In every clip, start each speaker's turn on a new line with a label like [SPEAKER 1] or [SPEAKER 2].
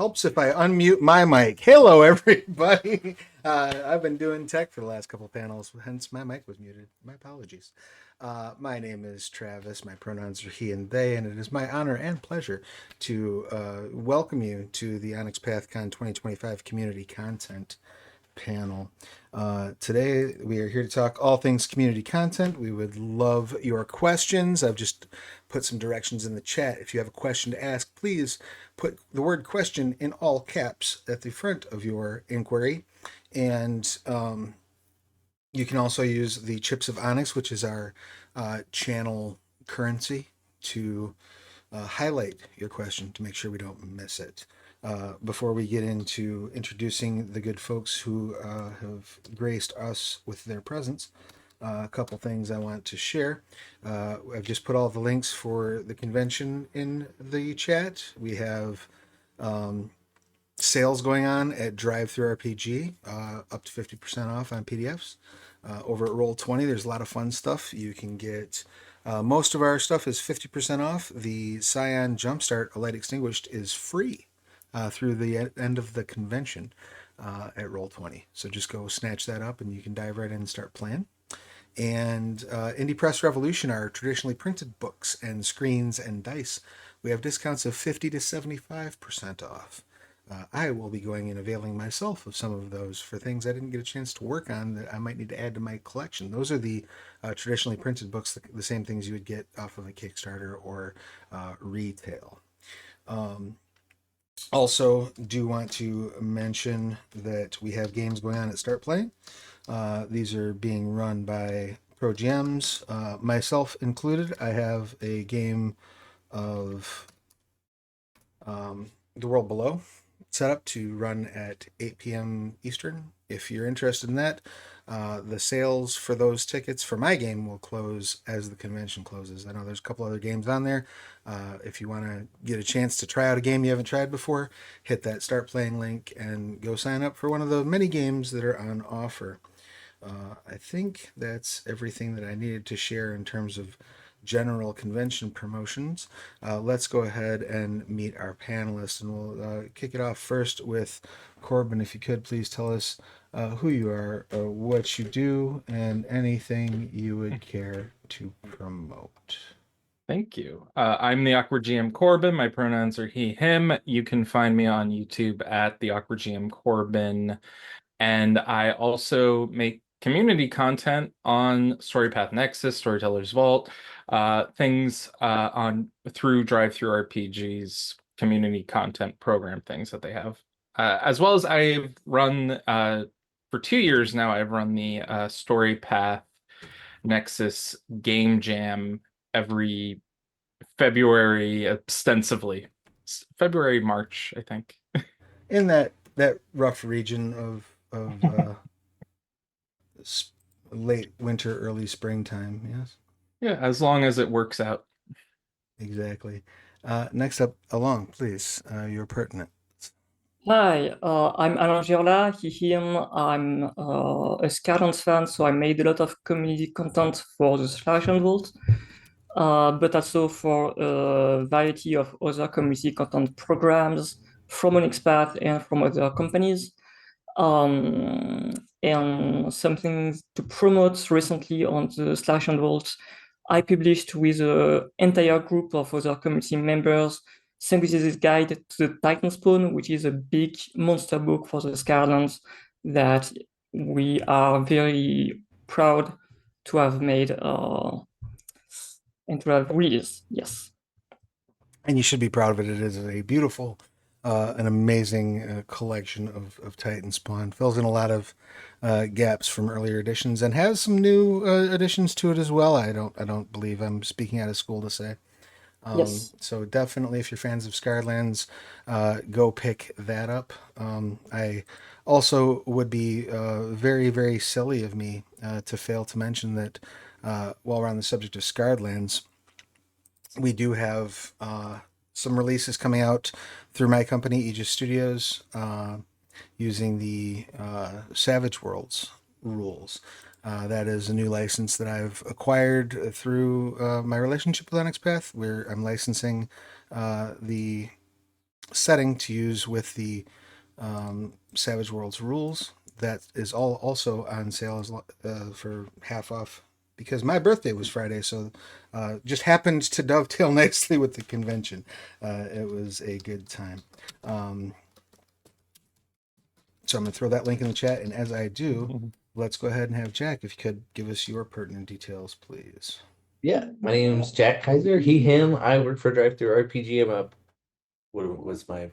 [SPEAKER 1] Helps if I unmute my mic. Hello, everybody. I've been doing tech for the last couple of panels, hence my mic was muted. My apologies. My name is Travis. My pronouns are he and they, and it is my honor and pleasure to welcome you to the Onyx PathCon 2025 Community Content panel. Today we are here to talk all things community content. We would love your questions. I've just put some directions in the chat. If you have a question to ask, please put the word question in all caps at the front of your inquiry. And you can also use the chips of Onyx, which is our channel currency, to highlight your question to make sure we don't miss it. Before we get into introducing the good folks who have graced us with their presence, a couple things I want to share. I've just put all the links for the convention in the chat. We have sales going on at DriveThruRPG, up to 50% off on PDFs. Over at Roll20, there's a lot of fun stuff. You can get most of our stuff is 50% off. The Scion Jumpstart A Light Extinguished is free through the end of the convention at Roll20. So just go snatch that up and you can dive right in and start playing. And Indie Press Revolution, our traditionally printed books and screens and dice, we have discounts of 50 to 75% off. I will be going and availing myself of some of those for things I didn't get a chance to work on that I might need to add to my collection. Those are the traditionally printed books, the same things you would get off of a Kickstarter or retail. Also, do want to mention that we have games going on at Start Playing. These are being run by pro GMs, myself included. I have a game of The World Below set up to run at 8 p.m. Eastern. If you're interested in that, the sales for those tickets for my game will close as the convention closes. I know there's a couple other games on there. If you want to get a chance to try out a game you haven't tried before, hit that Start Playing link and go sign up for one of the many games that are on offer. I think that's everything that I needed to share in terms of general convention promotions. Let's go ahead and meet our panelists, and we'll kick it off first with Corbin. If you could please tell us who you are, what you do, and anything you would care to promote.
[SPEAKER 2] Thank you. I'm the Awkward GM Corbin. My pronouns are he, him. You can find me on YouTube at the Awkward GM Corbin. And I also make community content on Storypath Nexus, Storyteller's Vault, things through DriveThruRPG's community content program things that they have. As well as I've run, for 2 years now, I've run the Storypath Nexus Game Jam every February, ostensibly. February, March, I think.
[SPEAKER 1] In that rough region of late winter, early springtime, yes?
[SPEAKER 2] Yeah, as long as it works out.
[SPEAKER 1] Exactly. Next up, Alain, please. You're pertinent.
[SPEAKER 3] Hi, I'm Alain Giorla, he, him. I'm a Skylands fan, so I made a lot of community content for the Slarecian Vault, but also for a variety of other community content programs from Onyx and from other companies. And something to promote recently on the Slarecian Vault, I published with an entire group of other community members Synthesis Guide to the Titan Spawn, which is a big monster book for the Skylands that we are very proud to have made and to have released. Yes.
[SPEAKER 1] And you should be proud of it. It is a beautiful, an amazing collection of Titan Spawn. Fills in a lot of gaps from earlier editions and has some new additions to it as well. I don't believe I'm speaking out of school to say.
[SPEAKER 3] Yes.
[SPEAKER 1] So definitely, if you're fans of Skylands, go pick that up. I also would be very, very silly of me to fail to mention that while we're on the subject of Skylands, we do have some releases coming out through my company, Aegis Studios, using the Savage Worlds rules. That is a new license that I've acquired through my relationship with Onyx Path, where I'm licensing the setting to use with the Savage Worlds rules. That is all also on sale for half off because my birthday was Friday, so just happened to dovetail nicely with the convention. It was a good time. So I'm going to throw that link in the chat, and as I do, let's go ahead and have Jack, if you could give us your pertinent details, please.
[SPEAKER 4] Yeah, my name's Jack Kiser. He, him. I work for Drive Through RPG. What was my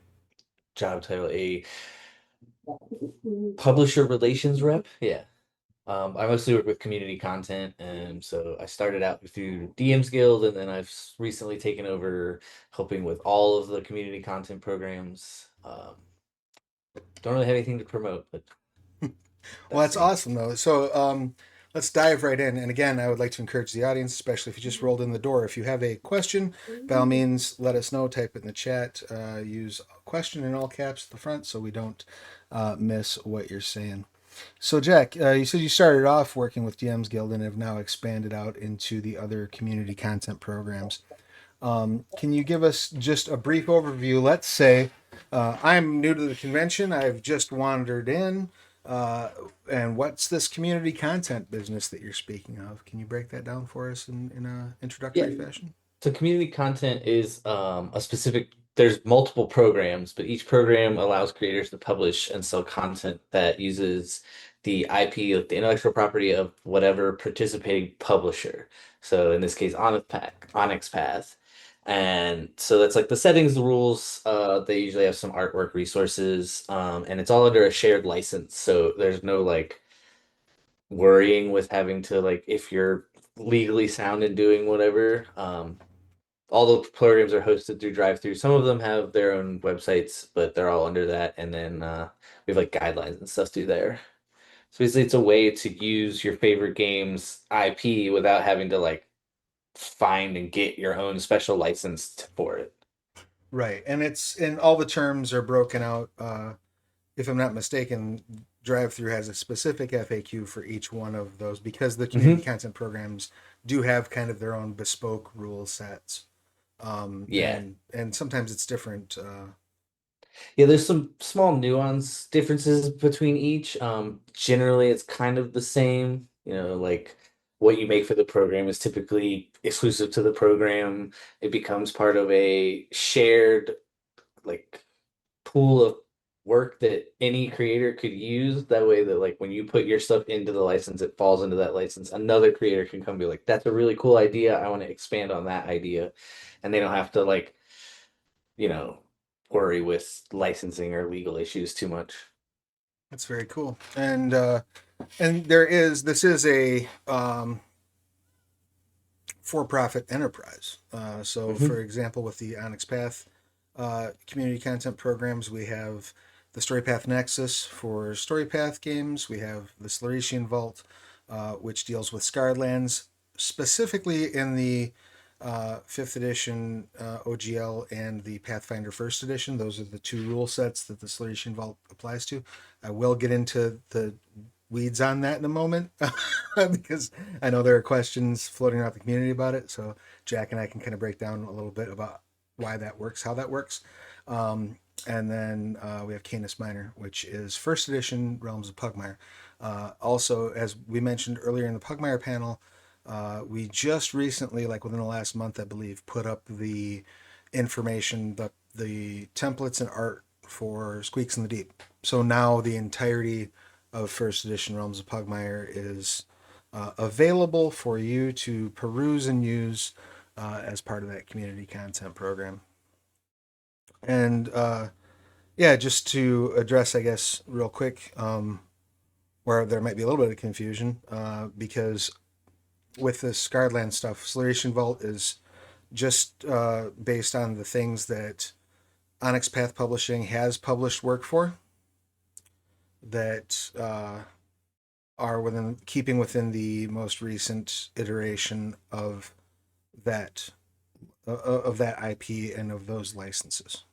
[SPEAKER 4] job title? A publisher relations rep. Yeah. I mostly work with community content, and so I started out through DM's Guild, and then I've recently taken over helping with all of the community content programs. Don't really have anything to promote, but
[SPEAKER 1] Well, that's awesome, though. So let's dive right in. And again, I would like to encourage the audience, especially if you just rolled in the door, if you have a question, by all means, let us know. Type it in the chat. Use question in all caps at the front so we don't miss what you're saying. So, Jack, you said you started off working with DM's Guild and have now expanded out into the other community content programs. Can you give us just a brief overview? Let's say I'm new to the convention. I've just wandered in. And what's this community content business that you're speaking of? Can you break that down for us in a introductory fashion?
[SPEAKER 4] So community content is a specific, there's multiple programs, but each program allows creators to publish and sell content that uses the IP, like the intellectual property of whatever participating publisher. So in this case, Onyx Path. And so that's like the settings, the rules. They usually have some artwork resources, and it's all under a shared license. So there's no like worrying with having to like if you're legally sound in doing whatever. All the programs are hosted through drive-through. Some of them have their own websites, but they're all under that. And then we have like guidelines and stuff through there. So basically, it's a way to use your favorite game's IP without having to like find and get your own special license for it.
[SPEAKER 1] Right, and all the terms are broken out. If I'm not mistaken, drive-through has a specific FAQ for each one of those because the community content programs do have kind of their own bespoke rule sets. And sometimes it's different.
[SPEAKER 4] Yeah, there's some small nuance differences between each. Generally, it's kind of the same. Like what you make for the program is typically exclusive to the program. It becomes part of a shared like pool of work that any creator could use. That way that like when you put your stuff into the license, it falls into that license. Another creator can come be like, that's a really cool idea. I want to expand on that idea. And they don't have to like, you know, worry with licensing or legal issues too much.
[SPEAKER 1] That's very cool. And this is a for-profit enterprise. For example, with the Onyx Path community content programs, we have the Storypath Nexus for Storypath games. We have the Slarecian Vault, which deals with Scarred Lands, specifically in the 5th edition OGL and the Pathfinder 1st edition. Those are the two rule sets that the Slarecian Vault applies to. I will get into the weeds on that in a moment because I know there are questions floating around the community about it. So Jack and I can kind of break down a little bit about why that works, how that works. And then we have Canis Minor, which is 1st edition Realms of Pugmire. Also, as we mentioned earlier in the Pugmire panel, we just recently, like within the last month, I believe, put up the information, the templates and art for Squeaks in the Deep. So now the entirety of 1st edition Realms of Pugmire is available for you to peruse and use as part of that community content program. And just to address, I guess, real quick, where there might be a little bit of confusion, because with this Scarred Land stuff, Slarecian Vault is just based on the things that Onyx Path Publishing has published work for that are keeping within the most recent iteration of that IP and of those licenses.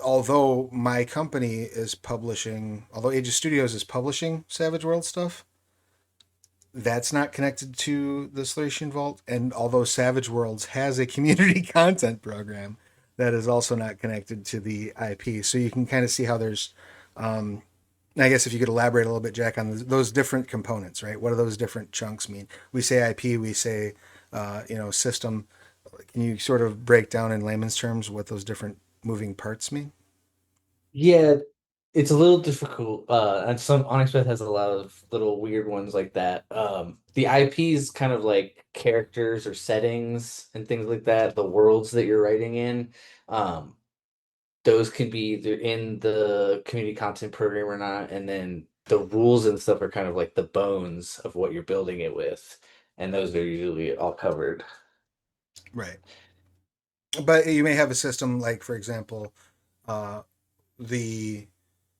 [SPEAKER 1] Although my company is publishing, although Aegis Studios is publishing Savage World stuff, that's not connected to the Slarecian Vault. And although Savage Worlds has a community content program, that is also not connected to the IP. So you can kind of see how there's, I guess if you could elaborate a little bit, Jack, on those different components, right? What do those different chunks mean? We say IP, we say, system. Can you sort of break down in layman's terms what those different moving parts mean?
[SPEAKER 4] Yeah, it's a little difficult. And some Onyx has a lot of little weird ones like that. The IP is kind of like characters or settings and things like that, the worlds that you're writing in. Um, those can be either in the community content program or not, and then the rules and stuff are kind of like the bones of what you're building it with, and those are usually all covered.
[SPEAKER 1] Right. But you may have a system like, for example, uh, the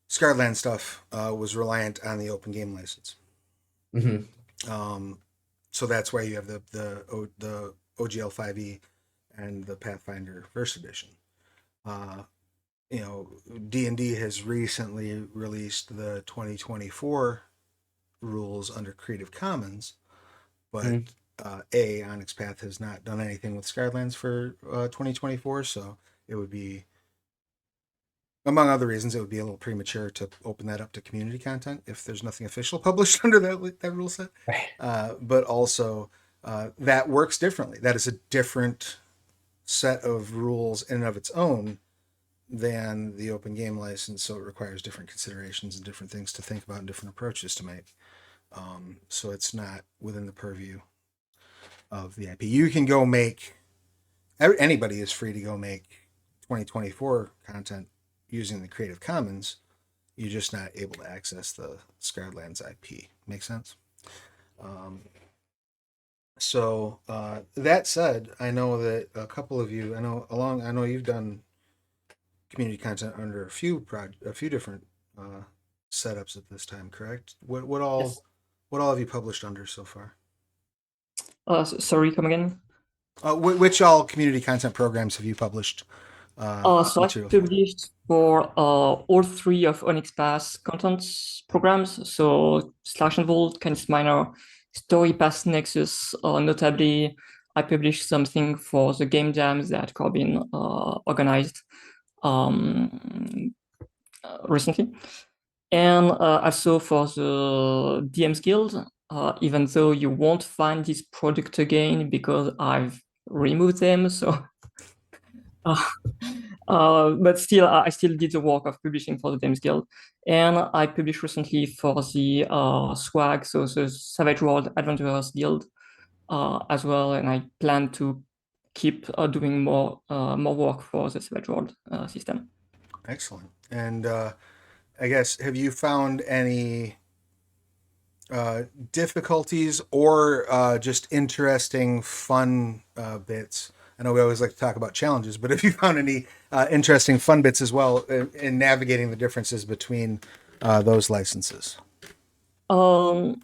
[SPEAKER 1] Scarland stuff was reliant on the open game license.
[SPEAKER 4] Hmm.
[SPEAKER 1] So that's why you have the OGL 5e and the Pathfinder First Edition. D&D has recently released the 2024 rules under Creative Commons, but Onyx Path has not done anything with Scarlands for 2024, so it would be, among other reasons, it would be a little premature to open that up to community content if there's nothing official published under that rule set.
[SPEAKER 4] Right.
[SPEAKER 1] But also, that works differently. That is a different set of rules in and of its own than the open game license, so it requires different considerations and different things to think about and different approaches to make. So it's not within the purview of the IP. You can go make, anybody is free to go make 2024 content using the Creative Commons. You're just not able to access the Scarlands IP. Make sense? So that said, I know that a couple of you, I know you've done community content under a few different setups at this time, correct? What all
[SPEAKER 3] Yes.
[SPEAKER 1] have you published under so far?
[SPEAKER 3] Sorry, come again?
[SPEAKER 1] Which all community content programs have you published
[SPEAKER 3] So I've
[SPEAKER 1] material for?
[SPEAKER 3] published for all three of Onyx Path content programs. So Slarecian Vault, Canis Minor, Storypath Nexus. Notably, I published something for the game jams that Corbin organized recently. And also for the DM's Guild, even though you won't find this product again because I've removed them. So but still, I still did the work of publishing for the Games Guild, and I published recently for the SWAG, so the Savage World Adventurers Guild, as well. And I plan to keep doing more work for the Savage World system.
[SPEAKER 1] Excellent. And I guess, have you found any difficulties or just interesting, fun bits? I know we always like to talk about challenges, but have you found any interesting, fun bits as well in navigating the differences between those licenses?
[SPEAKER 3] Well,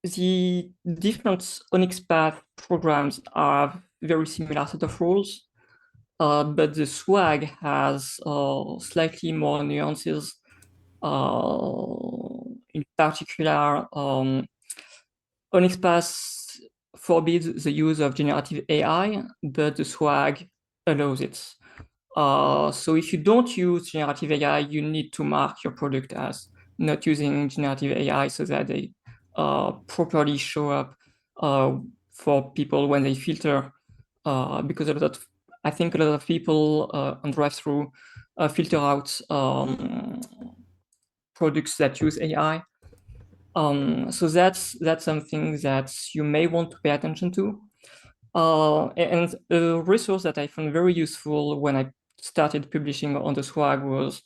[SPEAKER 3] the different Onyx Path programs are very similar set of rules, but the SWAG has slightly more nuances. In particular, Onyx Path forbids the use of generative AI, but the SWAG allows it. So if you don't use generative AI, you need to mark your product as not using generative AI so that they properly show up for people when they filter. Because I think a lot of people on drive-through filter out products that use AI. So that's something that you may want to pay attention to. And a resource that I found very useful when I started publishing on the SWAG was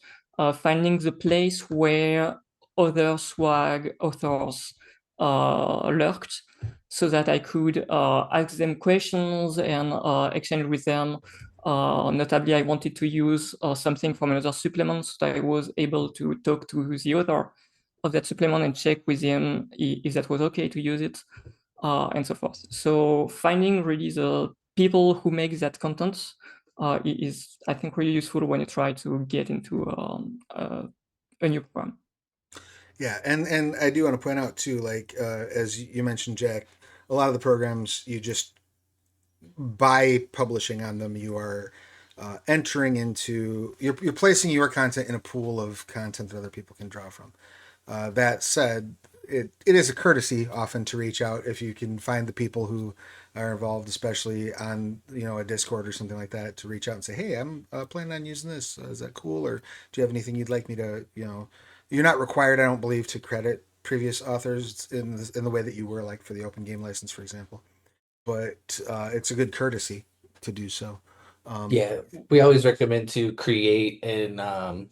[SPEAKER 3] finding the place where other SWAG authors lurked, so that I could ask them questions and exchange with them. Notably, I wanted to use something from another supplement, so that I was able to talk to the author of that supplement and check with him if that was okay to use it, and so forth. So finding really the people who make that content is, I think, really useful when you try to get into a new program.
[SPEAKER 1] Yeah, and I do want to point out too, like as you mentioned, Jack, a lot of the programs you just by publishing on them, you are entering into you're placing your content in a pool of content that other people can draw from. That said, it is a courtesy often to reach out if you can find the people who are involved, especially on a Discord or something like that, to reach out and say, hey, I'm planning on using this. Is that cool? Or do you have anything you'd like me to You're not required, I don't believe, to credit previous authors in the way that you were, like for the open game license, for example. But it's a good courtesy to do so.
[SPEAKER 4] Yeah, we always recommend to create and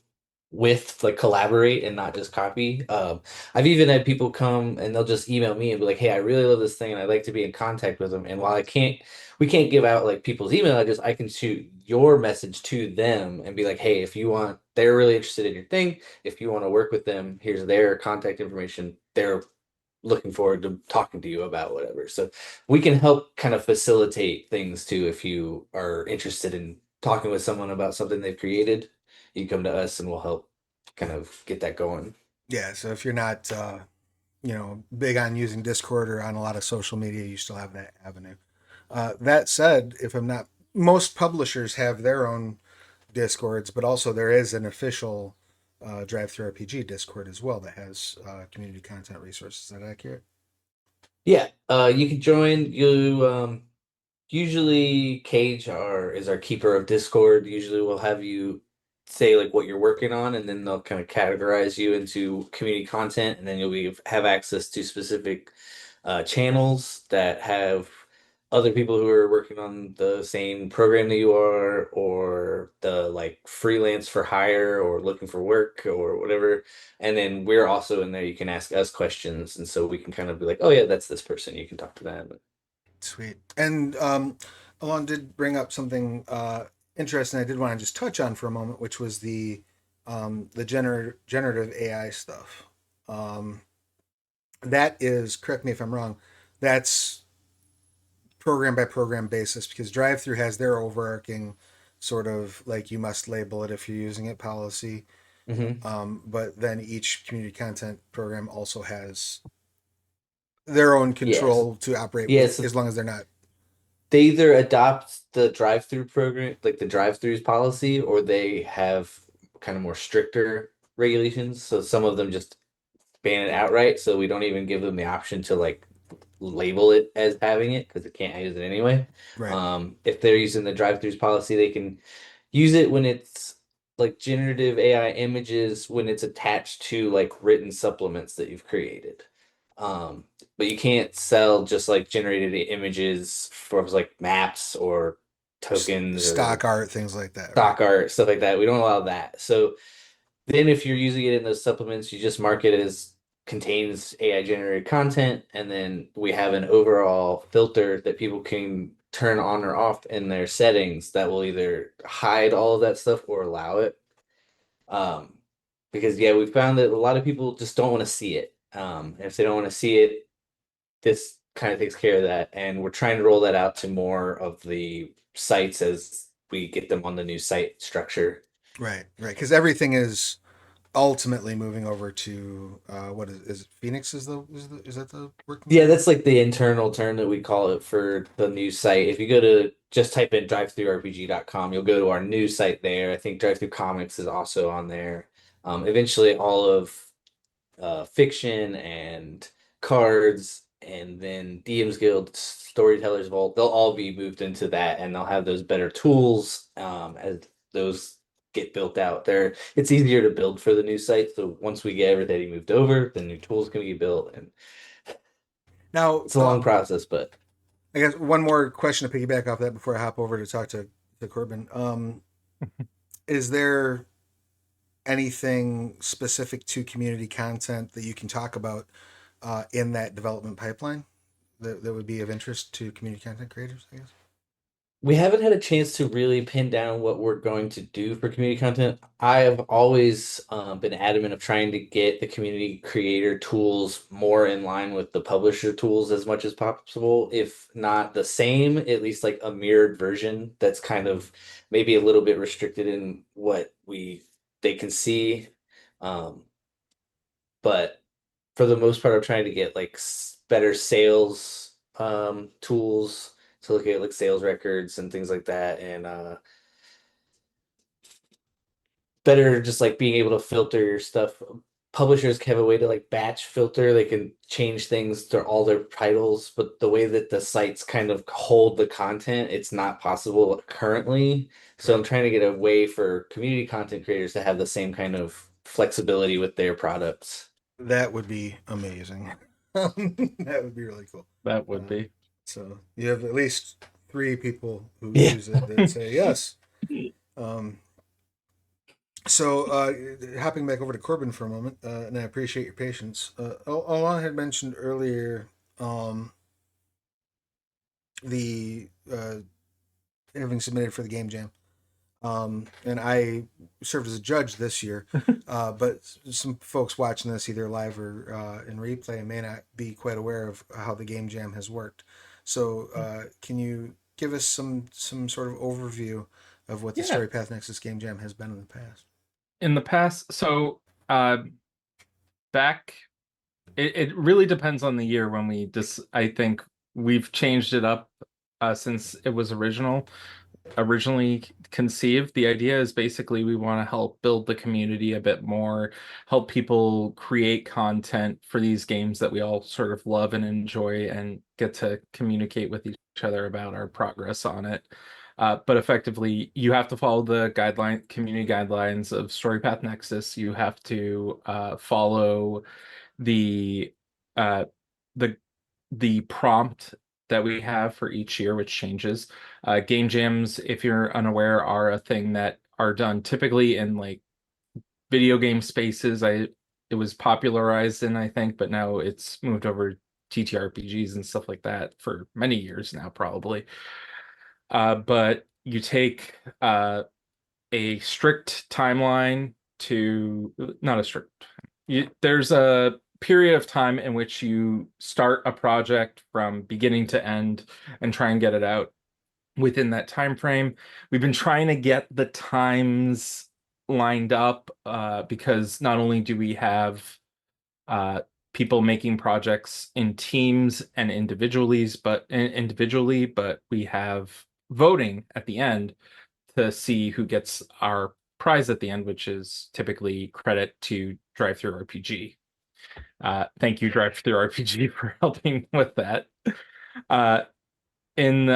[SPEAKER 4] with like collaborate and not just copy. I've even had people come and they'll just email me and be like, "Hey, I really love this thing and I'd like to be in contact with them." And while we can't give out like people's email address, I can shoot your message to them and be like, "Hey, if you want, they're really interested in your thing. If you want to work with them, here's their contact information. They're looking forward to talking to you about whatever." So we can help kind of facilitate things too. If you are interested in talking with someone about something they've created, you come to us and we'll help kind of get that going.
[SPEAKER 1] Yeah, so if you're not big on using Discord or on a lot of social media, you still have that avenue. That said, if I'm not, most publishers have their own Discords, but also there is an official Drive Through RPG Discord as well that has community content resources. Is that accurate?
[SPEAKER 4] Yeah, you can join. You usually Cage is our keeper of Discord. Usually we'll have you say like what you're working on, and then they'll kind of categorize you into community content, and then have access to specific channels that have other people who are working on the same program that you are, or the like freelance for hire or looking for work or whatever. And then we're also in there. You can ask us questions, and so we can kind of be like, oh yeah, that's this person. You can talk to them.
[SPEAKER 1] Sweet. And Alon did bring up something interesting I did want to just touch on for a moment, which was the generative AI stuff. That is, correct me if I'm wrong, that's program by program basis, because drive through has their overarching sort of like you must label it if you're using it policy.
[SPEAKER 4] Hmm.
[SPEAKER 1] But then each community content program also has their own
[SPEAKER 4] Yes.
[SPEAKER 1] control to operate with,
[SPEAKER 4] Yes.
[SPEAKER 1] as long as they're not.
[SPEAKER 4] They either adopt the drive-through program, like the drive-throughs policy, or they have kind of more stricter regulations. So some of them just ban it outright, so we don't even give them the option to like label it as having it because it can't use it anyway.
[SPEAKER 1] Right.
[SPEAKER 4] If they're using the drive-throughs policy, they can use it when it's like generative AI images when it's attached to like written supplements that you've created. Um, but you can't sell just like generated images for like maps or tokens or
[SPEAKER 1] Stock art, things like that, right?
[SPEAKER 4] stock art, stuff like that. We don't allow that. So then if you're using it in those supplements, you just mark it as contains AI generated content, and then we have an overall filter that people can turn on or off in their settings that will either hide all of that stuff or allow it. Um, because yeah, we found that a lot of people just don't want to see it. If they don't want to see it, this kind of takes care of that, and we're trying to roll that out to more of the sites as we get them on the new site structure.
[SPEAKER 1] Right, right. Because everything is ultimately moving over to what is it? Phoenix is that the working
[SPEAKER 4] Yeah,
[SPEAKER 1] title?
[SPEAKER 4] that's like the internal term that we call it for the new site. If you go to just type in drivethrurpg.com, you'll go to our new site there. I think Drive Through Comics is also on there. Eventually, all of fiction and cards, and then DM's Guild, Storytellers Vault, they'll all be moved into that, and they'll have those better tools as those get built out. It's easier to build for the new site. So once we get everything moved over, the new tools can be built, and
[SPEAKER 1] Now,
[SPEAKER 4] it's a long process, but
[SPEAKER 1] I guess one more question to piggyback off that before I hop over to talk to Corbin. Is there anything specific to community content that you can talk about in that development pipeline that would be of interest to community content creators, I guess?
[SPEAKER 4] we haven't had a chance to really pin down what we're going to do for community content. I have always been adamant of trying to get the community creator tools more in line with the publisher tools as much as possible. If not the same, at least like a mirrored version that's kind of maybe a little bit restricted in what they can see. Um, but for the most part, I'm trying to get like better sales tools to look at like sales records and things like that, and better just like being able to filter your stuff. Publishers have a way to like batch filter. They can change things to all their titles, but the way that the sites kind of hold the content, it's not possible currently. So I'm trying to get a way for community content creators to have the same kind of flexibility with their products.
[SPEAKER 1] That would be amazing. That would be really cool.
[SPEAKER 2] That would be.
[SPEAKER 1] So you have at least 3 people who
[SPEAKER 4] Yeah.
[SPEAKER 1] use it that say yes. So hopping back over to Corbin for a moment, and I appreciate your patience. Alain had mentioned earlier the having submitted for the Game Jam. And I served as a judge this year, but some folks watching this either live or in replay may not be quite aware of how the Game Jam has worked. So can you give us some sort of overview of what the Storypath Nexus Game Jam has been in the past?
[SPEAKER 2] In the past, so back, it really depends on the year when we I think we've changed it up since it was originally conceived. The idea is basically we want to help build the community a bit more, help people create content for these games that we all sort of love and enjoy, and get to communicate with each other about our progress on it. But effectively, you have to follow the community guidelines of Storypath Nexus. You have to follow the uh, the prompt that we have for each year, which changes. Game jams, if you're unaware, are a thing that are done typically in like video game spaces. It was popularized in, I think, but now it's moved over TTRPGs and stuff like that for many years now, probably. But you take a strict timeline to not a strict. There's a period of time in which you start a project from beginning to end and try and get it out within that time frame. We've been trying to get the times lined up because not only do we have people making projects in teams and individually, but we have voting at the end to see who gets our prize at the end, which is typically credit to Drive-Thru RPG. Thank you, Drive-Thru RPG, for helping with that. In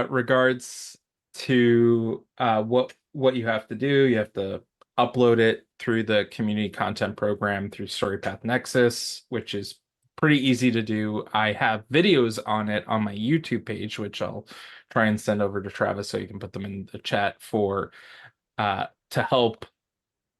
[SPEAKER 2] regards to what you have to do, you have to upload it through the community content program through Storypath Nexus, which is pretty easy to do. I have videos on it on my YouTube page, which I'll try and send over to Travis so you can put them in the chat for to help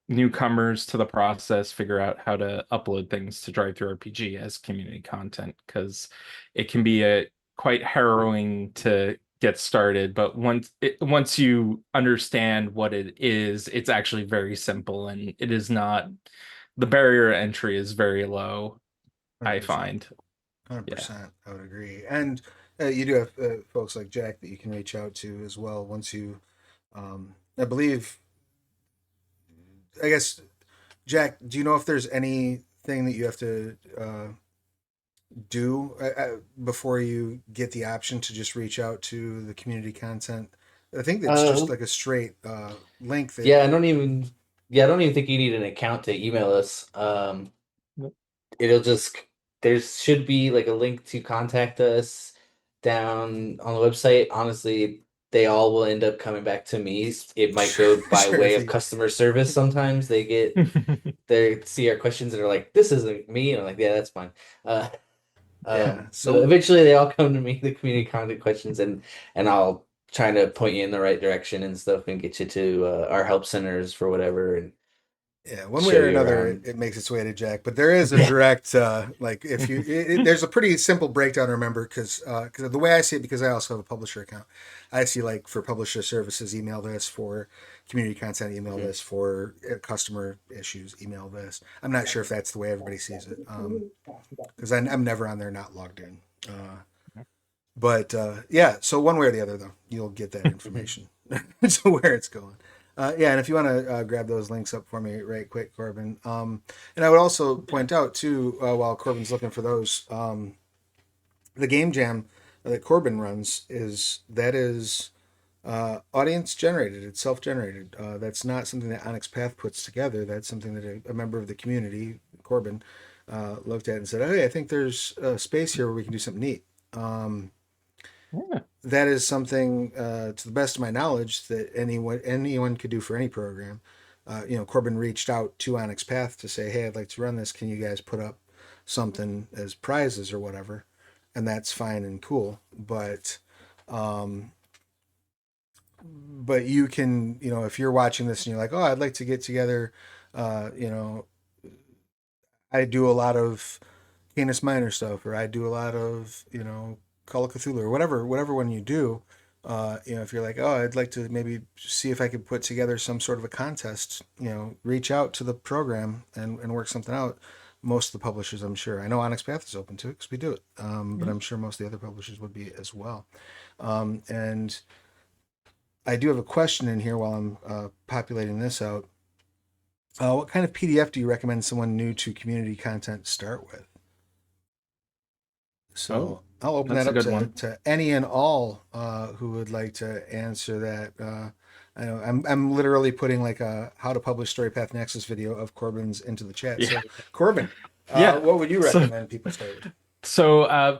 [SPEAKER 2] newcomers to the process figure out how to upload things to Drive-Thru RPG as community content, because it can be quite harrowing to get started, but once you understand what it is, it's actually very simple, and it is not, the barrier to entry is very low. 100%. I find
[SPEAKER 1] 100%. I would agree. And you do have folks like Jack that you can reach out to as well once you I believe, I guess, Jack, do you know if there's anything that you have to do before you get the option to just reach out to the community content? I think that's just like a straight link.
[SPEAKER 4] I don't even think you need an account to email us. It'll just, there should be like a link to contact us down on the website. Honestly, they all will end up coming back to me. It might go by way of customer service. Sometimes they see our questions and are like, "This isn't me," and I'm like, "Yeah, that's fine." So eventually they all come to me, the community content questions, and I'll try to point you in the right direction and stuff and get you to our help centers for whatever. And
[SPEAKER 1] one way or another, it makes its way to Jack. But there is a direct, like, if you, there's a pretty simple breakdown to remember, because the way I see it, because I also have a publisher account, I see, like, for publisher services, email this; for community content, email this; for customer issues, email this. I'm not sure if that's the way everybody sees it, because I'm never on there not logged in. But so one way or the other, though, you'll get that information to where it's going. And if you want to grab those links up for me right quick, Corbin. And I would also point out, too, while Corbin's looking for those, the Game Jam that Corbin runs is audience generated. It's self-generated. That's not something that Onyx Path puts together. That's something that a member of the community, Corbin, looked at and said, "Hey, I think there's a space here where we can do something neat."
[SPEAKER 2] Yeah.
[SPEAKER 1] That is something, to the best of my knowledge, that anyone could do for any program. Corbin reached out to Onyx Path to say, "Hey, I'd like to run this. Can you guys put up something as prizes or whatever?" And that's fine and cool, um, but you can, if you're watching this and you're like, "Oh, I'd like to get together," uh, you know, I do a lot of Canis Minor stuff, or I do a lot of, Call of Cthulhu, or whatever one you do. If you're like, "Oh, I'd like to maybe see if I could put together some sort of a contest," reach out to the program and work something out. Most of the publishers, I'm sure, I know Onyx Path is open to it because we do it, but I'm sure most of the other publishers would be as well. And I do have a question in here while I'm populating this out. What kind of PDF do you recommend someone new to community content start with? So I'll open
[SPEAKER 2] that's
[SPEAKER 1] that
[SPEAKER 2] a
[SPEAKER 1] up
[SPEAKER 2] good
[SPEAKER 1] to,
[SPEAKER 2] one.
[SPEAKER 1] to any and all who would like to answer that. I know I'm literally putting like a how to publish Storypath Nexus video of Corbin's into the chat.
[SPEAKER 2] Yeah.
[SPEAKER 1] So Corbin,
[SPEAKER 2] Yeah.
[SPEAKER 1] what would you
[SPEAKER 2] So,
[SPEAKER 1] recommend people start with?
[SPEAKER 2] so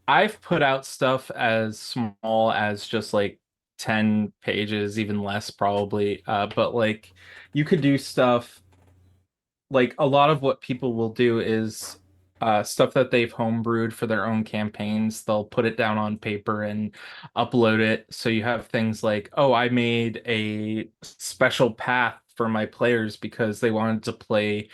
[SPEAKER 2] I've put out stuff as small as just like 10 pages, even less probably. But like you could do stuff like a lot of what people will do is stuff that they've homebrewed for their own campaigns. They'll put it down on paper and upload it. So you have things like, oh, I made a special path for my players because they wanted to play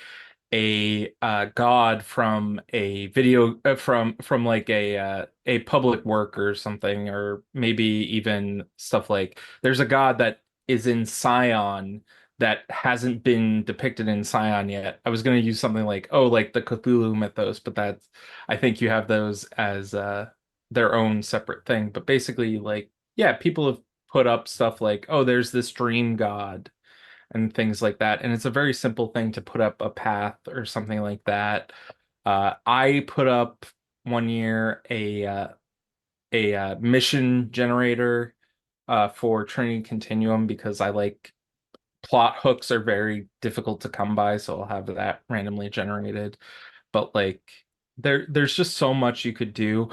[SPEAKER 2] a god from a video from like a public work or something, or maybe even stuff like there's a god that is in Scion that hasn't been depicted in Scion yet. I was going to use something like, oh, like the Cthulhu mythos, but that's, I think you have those as their own separate thing. But basically, like, yeah, people have put up stuff like, oh, there's this dream god and things like that. And it's a very simple thing to put up a path or something like that. I put up one year a mission generator for Trinity Continuum because I like plot hooks are very difficult to come by, so I'll have that randomly generated. But like there's just so much you could do.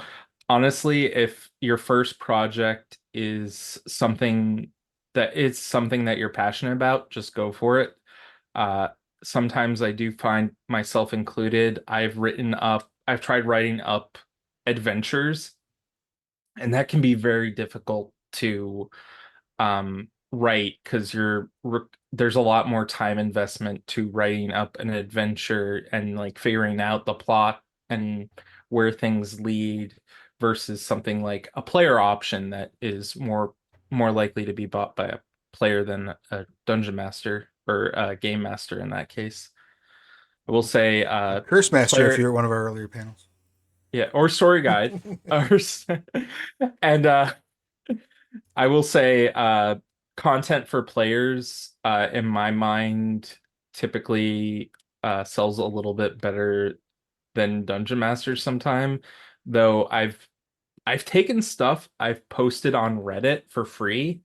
[SPEAKER 2] Honestly, if your first project is something that you're passionate about, just go for it. Uh, Sometimes I do find myself included. I've tried writing up adventures, and that can be very difficult to write because there's a lot more time investment to writing up an adventure and like figuring out the plot and where things lead versus something like a player option that is more likely to be bought by a player than a dungeon master or a game master in that case. I will say
[SPEAKER 1] Curse Master, if
[SPEAKER 2] player
[SPEAKER 1] you're at one of our earlier panels.
[SPEAKER 2] yeah, or story guide. And I will say content for players in my mind typically sells a little bit better than Dungeon Masters sometime. Though I've taken stuff I've posted on Reddit for free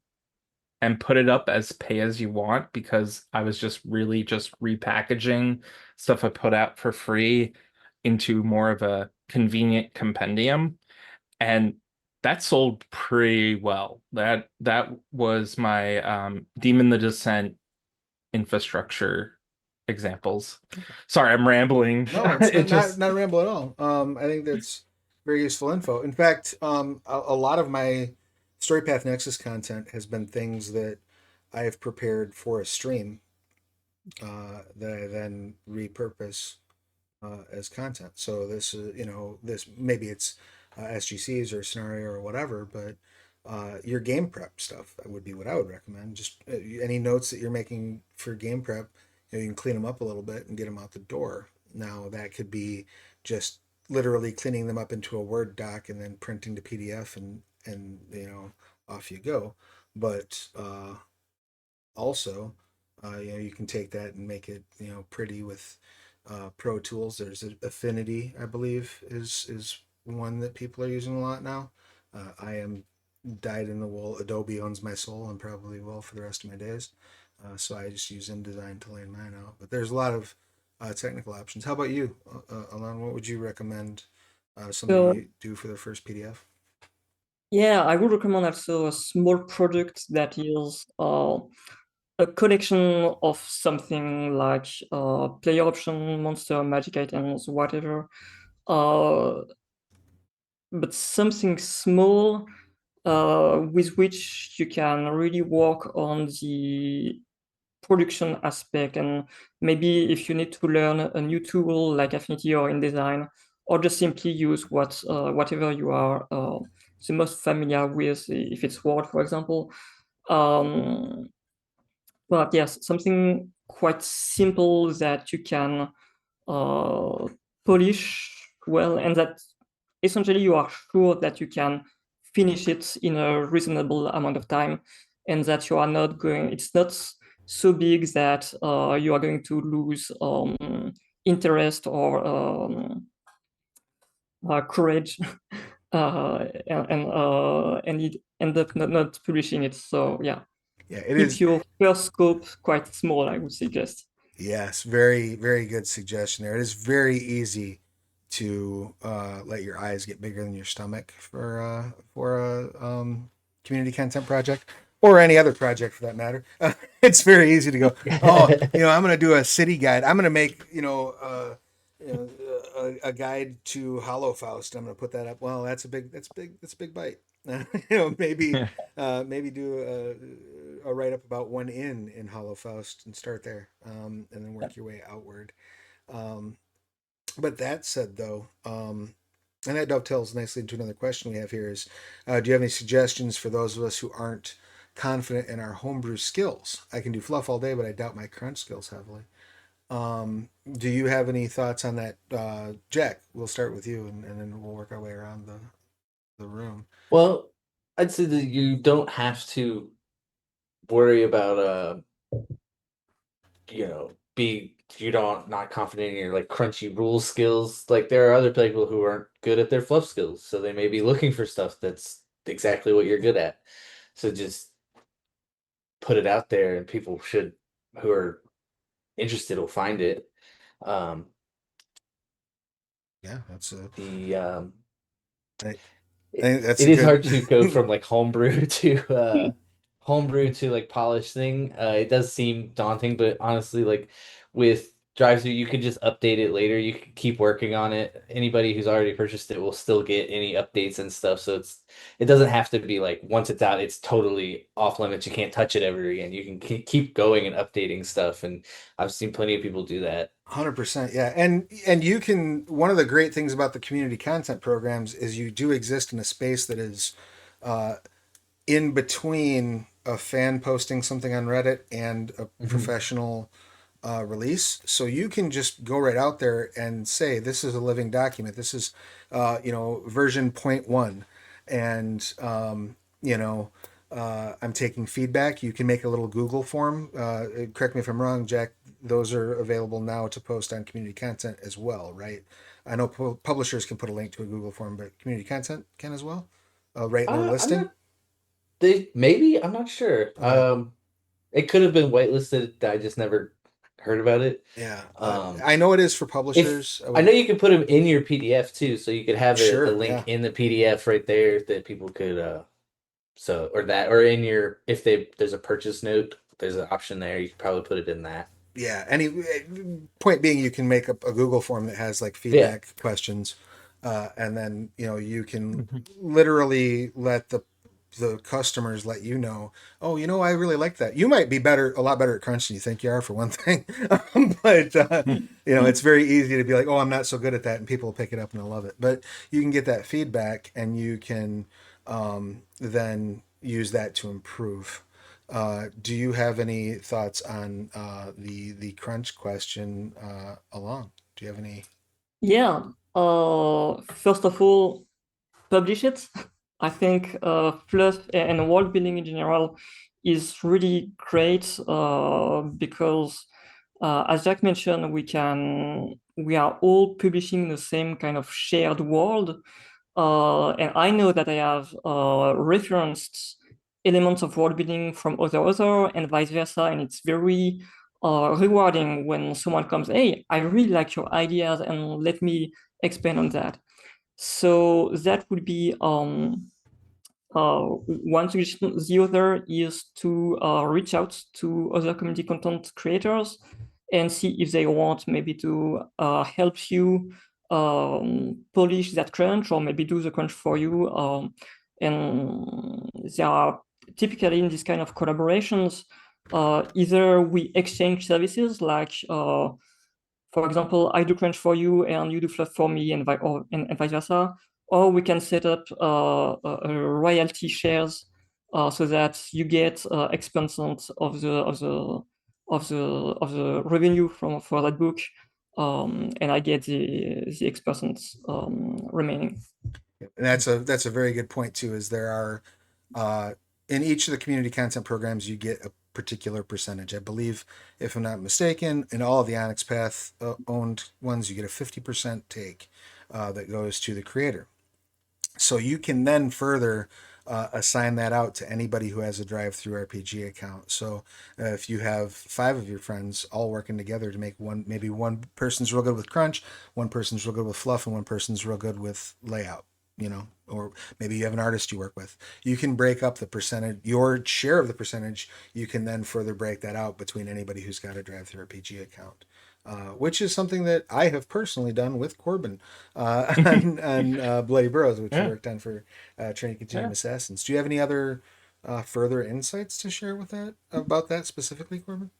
[SPEAKER 2] and put it up as pay as you want because I was just really just repackaging stuff I put out for free into more of a convenient compendium, and that sold pretty well. That was my Demon the Descent infrastructure examples. Sorry, I'm rambling.
[SPEAKER 1] No, it's
[SPEAKER 2] It
[SPEAKER 1] not
[SPEAKER 2] just
[SPEAKER 1] a ramble at all. I think that's very useful info. In fact, a lot of my Storypath Nexus content has been things that I have prepared for a stream that I then repurpose as content. So this is, this maybe it's SGCs or scenario or whatever, but your game prep stuff would be what I would recommend. Just any notes that you're making for game prep, you can clean them up a little bit and get them out the door. Now that could be just literally cleaning them up into a Word doc and then printing to PDF and off you go. But also, you can take that and make it pretty with Pro Tools. There's Affinity, I believe, is one that people are using a lot now. I am dyed in the wool. Adobe owns my soul and probably will for the rest of my days. So I just use InDesign to lay mine out. But there's a lot of technical options. How about you, Alain? What would you recommend somebody do for their first PDF?
[SPEAKER 3] Yeah, I would recommend also a small product that is a collection of something like player option, monster, magic items, whatever. But something small with which you can really work on the production aspect. And maybe if you need to learn a new tool like Affinity or InDesign, or just simply use whatever you are the most familiar with, if it's Word, for example. But yes, something quite simple that you can polish well, and that essentially you are sure that you can finish it in a reasonable amount of time, and that you are not going, it's not so big that you are going to lose interest or courage and it end up not publishing it. So yeah,
[SPEAKER 1] Yeah, it
[SPEAKER 3] keep
[SPEAKER 1] is.
[SPEAKER 3] your first scope quite small, I would suggest.
[SPEAKER 1] Yes, very, very good suggestion there. It is very easy to let your eyes get bigger than your stomach for a community content project or any other project for that matter. It's very easy to go, oh, I'm going to do a city guide. I'm going to make, a guide to Hollow Faust. I'm going to put that up. Well, that's a big bite. Maybe maybe do a write up about one in Hollow Faust and start there, and then work your way outward. Um, but that said, though, and that dovetails nicely into another question we have here: is do you have any suggestions for those of us who aren't confident in our homebrew skills? I can do fluff all day, but I doubt my crunch skills heavily. Do you have any thoughts on that, Jack? We'll start with you, and then we'll work our way around the room.
[SPEAKER 4] Well, I'd say that you don't have to worry about be you don't not confident in your like crunchy rule skills. Like there are other people who aren't good at their fluff skills, so they may be looking for stuff that's exactly what you're good at. So just put it out there, and people should who are interested will find it. Um,
[SPEAKER 1] Yeah, that's a.
[SPEAKER 4] the
[SPEAKER 1] I
[SPEAKER 4] it,
[SPEAKER 1] think that's
[SPEAKER 4] it
[SPEAKER 1] a
[SPEAKER 4] is
[SPEAKER 1] good.
[SPEAKER 4] hard to go from like homebrew to like polished thing. It does seem daunting, but honestly, like with drive through, you can just update it later. You can keep working on it. Anybody who's already purchased it will still get any updates and stuff. So it doesn't have to be like once it's out, it's totally off limits. You can't touch it ever again. You can keep going and updating stuff, and I've seen plenty of people do that.
[SPEAKER 1] 100%, yeah. And you can, one of the great things about the community content programs is you do exist in a space that is uh, in between a fan posting something on Reddit and a
[SPEAKER 4] Mhm.
[SPEAKER 1] professional release. So you can just go right out there and say, this is a living document. This is, version point one. And, I'm taking feedback. You can make a little Google form. Correct me if I'm wrong, Jack. Those are available now to post on community content as well, right? I know publishers can put a link to a Google form, but community content can as well. Right in the
[SPEAKER 4] I'm
[SPEAKER 1] listing.
[SPEAKER 4] not. They maybe I'm not sure.
[SPEAKER 1] Okay.
[SPEAKER 4] It could have been whitelisted. I just never heard about it.
[SPEAKER 1] Yeah,
[SPEAKER 4] Um,
[SPEAKER 1] I know it is for
[SPEAKER 4] if
[SPEAKER 1] publishers. I
[SPEAKER 4] I know
[SPEAKER 1] would.
[SPEAKER 4] you could put them in your PDF too, so you could have a
[SPEAKER 1] Sure. Yeah.
[SPEAKER 4] link in the PDF right there that people could or in your if there's a purchase note, there's an option there. You could probably put it in that.
[SPEAKER 1] Yeah. Any point being, you can make up a Google form that has like
[SPEAKER 4] Yeah.
[SPEAKER 1] feedback questions, and then you can
[SPEAKER 2] Mhm.
[SPEAKER 1] literally let the customers let you know. Oh, I really like that. You might be a lot better at crunch than you think you are, for one thing. But it's very easy to be like, oh, I'm not so good at that, and people will pick it up and they'll love it. But you can get that feedback, and you can then use that to improve. Do you have any thoughts on the crunch question, Along? Do you have any?
[SPEAKER 3] Yeah. First of all, publish it. I think fluff and world building in general is really great because, as Jack mentioned, we are all publishing the same kind of shared world. And I know that I have referenced elements of world building from other author and vice versa, and it's very rewarding when someone comes, hey, I really like your ideas, and let me expand on that. So that would be one suggestion. The other is to reach out to other community content creators and see if they want maybe to help you polish that crunch, or maybe do the crunch for you. And there are typically in this kind of collaborations, either we exchange services, like for example, I do crunch for you and you do fluff for me, and vice versa. Or we can set up royalty shares, so that you get X% of the revenue for that book, and I get the X% remaining.
[SPEAKER 1] And that's a very good point too. Is there are in each of the community content programs you get a particular percentage. I believe, if I'm not mistaken, in all of the Onyx Path owned ones, you get a 50% take that goes to the creator. So you can then further assign that out to anybody who has a drive-through RPG account. So if you have 5 of your friends all working together to make one, maybe one person's real good with crunch, one person's real good with fluff, and one person's real good with layout, or maybe you have an artist you work with. You can break up the percentage, your share of the percentage. You can then further break that out between anybody who's got a drive-through RPG account. Which is something that I have personally done with Corbin on Bloody Burrows, which we worked on for Training Continuum Assassins. Do you have any other further insights to share with that about that specifically, Corbin?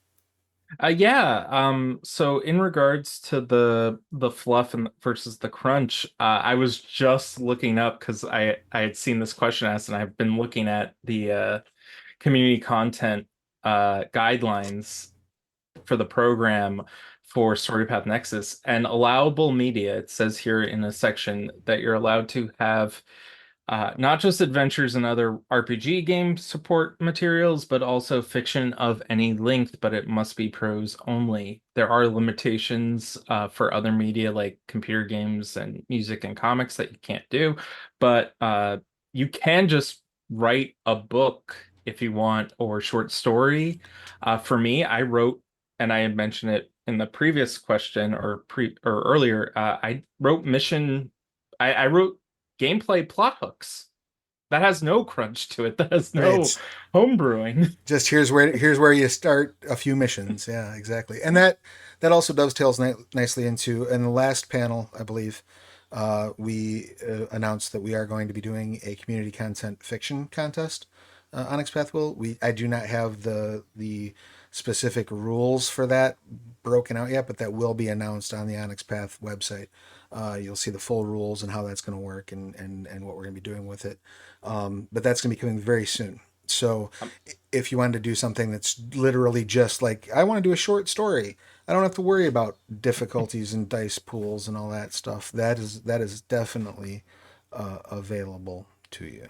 [SPEAKER 2] So in regards to the fluff and versus the crunch, I was just looking up because I had seen this question asked, and I've been looking at the community content guidelines for the program for Storypath Nexus. And allowable media, it says here in a section that you're allowed to have not just adventures and other RPG game support materials, but also fiction of any length, but it must be prose only. There are limitations for other media like computer games and music and comics that you can't do, but you can just write a book if you want, or short story. For me, I wrote, and I had mentioned it in the previous question or earlier, I wrote I wrote gameplay plot hooks. That has no crunch to it. That has no homebrewing.
[SPEAKER 1] Just here's where you start a few missions. Yeah, exactly. And that also dovetails nicely into, in the last panel, I believe, we announced that we are going to be doing a community content fiction contest. Onyx Path will. I do not have the specific rules for that broken out yet, but that will be announced on the Onyx Path website. You'll see the full rules and how that's going to work, and what we're going to be doing with it. But that's going to be coming very soon. So if you wanted to do something that's literally just like, I want to do a short story, I don't have to worry about difficulties and dice pools and all that stuff. That is definitely available to you.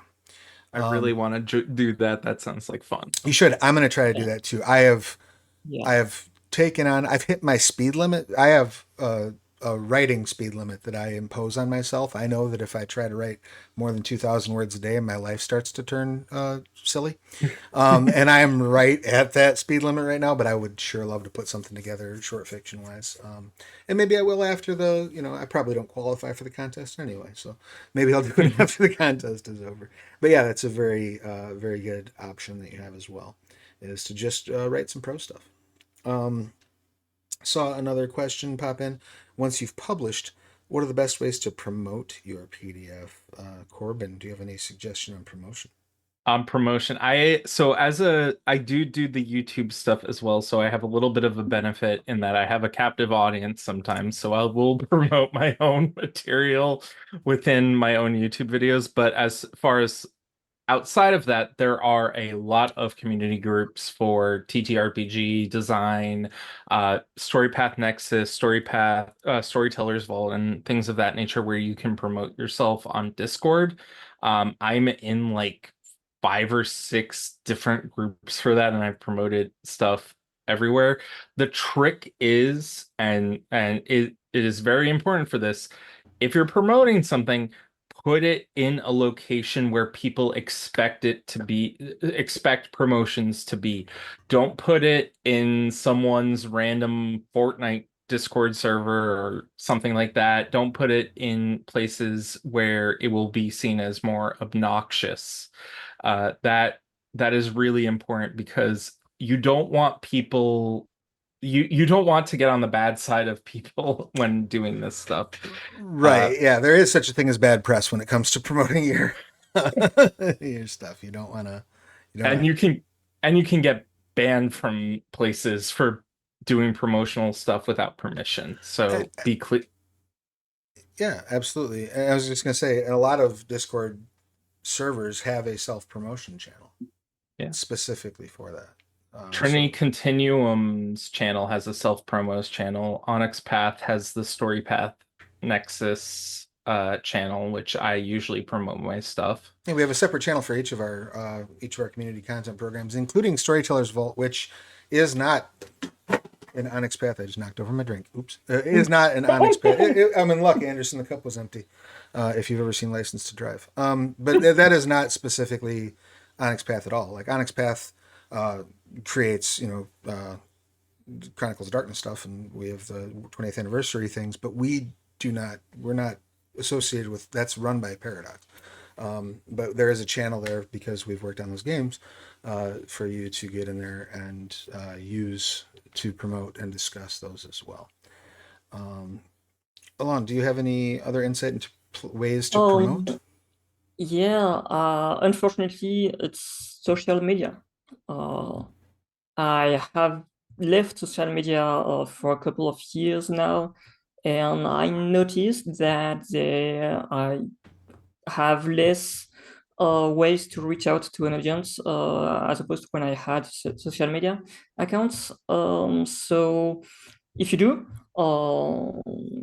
[SPEAKER 2] I really want to do that. That sounds like fun.
[SPEAKER 1] You should. I'm going to try to do that too. I have taken on, I've hit my speed limit. I have a writing speed limit that I impose on myself. I know that if I try to write more than 2,000 words a day, my life starts to turn silly. And I am right at that speed limit right now, but I would sure love to put something together short fiction wise. And maybe I will after I probably don't qualify for the contest anyway. So maybe I'll do it after the contest is over. But yeah, that's a very, very good option that you have as well, is to just write some pro stuff. Saw another question pop in. Once you've published, what are the best ways to promote your PDF? Corbin, do you have any suggestion on promotion?
[SPEAKER 2] Promotion. I do the YouTube stuff as well, so I have a little bit of a benefit in that I have a captive audience sometimes, so I will promote my own material within my own YouTube videos. But as far as outside of that, there are a lot of community groups for TTRPG design, Storypath Nexus, Storyteller's Vault, and things of that nature where you can promote yourself on Discord. I'm in like 5 or 6 different groups for that, and I've promoted stuff everywhere. The trick is, and it is very important for this, if you're promoting something, put it in a location where people expect it to be, expect promotions to be. Don't put it in someone's random Fortnite Discord server or something like that. Don't put it in places where it will be seen as more obnoxious. That is really important because you don't want people you don't want to get on the bad side of people when doing this stuff.
[SPEAKER 1] Right. Yeah, there is such a thing as bad press when it comes to promoting your your stuff. You don't want to.
[SPEAKER 2] And you can get banned from places for doing promotional stuff without permission. So be clear.
[SPEAKER 1] Yeah, absolutely. And I was just gonna say, a lot of Discord servers have a self promotion channel, specifically for that.
[SPEAKER 2] Trinity Continuum's channel has a self promos channel. Onyx Path has the Storypath Nexus channel, which I usually promote my stuff.
[SPEAKER 1] Yeah, we have a separate channel for each of our community content programs, including Storyteller's Vault, which is not an Onyx Path. I just knocked over my drink. Oops. It is not an Onyx Path. I'm in luck, Anderson. The cup was empty. If you've ever seen License to Drive. But that is not specifically Onyx Path at all. Like Onyx Path creates, Chronicles of Darkness stuff, and we have the 20th anniversary things, but we're not associated with, that's run by Paradox. But there is a channel there because we've worked on those games for you to get in there and use to promote and discuss those as well. Alain, do you have any other insight into ways to promote?
[SPEAKER 3] Yeah, unfortunately, it's social media. I have left social media for a couple of years now, and I noticed that I have less ways to reach out to an audience as opposed to when I had social media accounts. So if you do,